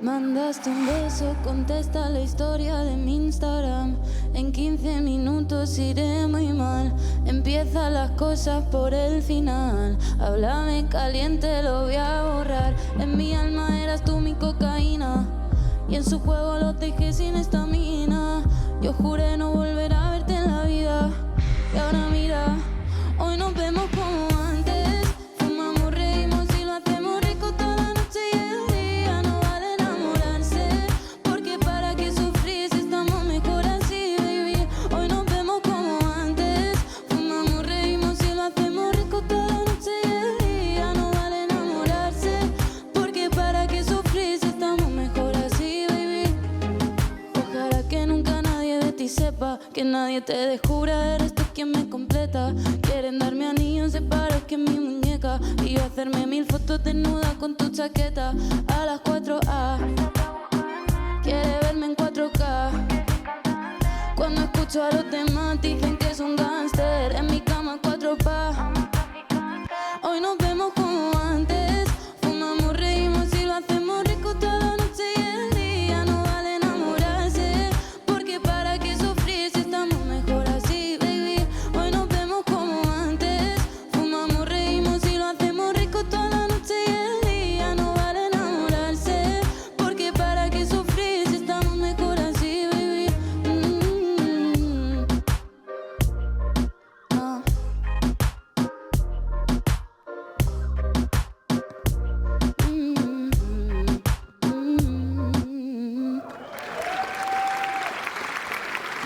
Mandaste un beso, contesta la historia de mi Instagram. En 15 minutos iré muy mal. Empiezan las cosas por el final. Háblame caliente, lo voy a borrar. En mi alma eras tú mi cocaína, y en su juego los dejé sin estamina. Yo juré no volver a verte en la vida, y ahora mira, hoy nos vemos como antes. Fumamos, reímos y lo hacemos rico toda la noche y el día. No vale enamorarse, porque para qué sufrir si estamos mejor así, baby. Hoy nos vemos como antes. Fumamos, reímos y lo hacemos rico toda la noche y el día. No vale enamorarse, porque para qué sufrir si estamos mejor así, baby. Ojalá que nunca nadie de ti sepa, que nadie te descubra, eres tú quien me completa. Quieren darme anillos de pares que mi muñeca, y yo hacerme 1000 fotos desnuda con tu chaqueta. A las 4 quiere verme en 4K. Cuando escucho a los demás dicen que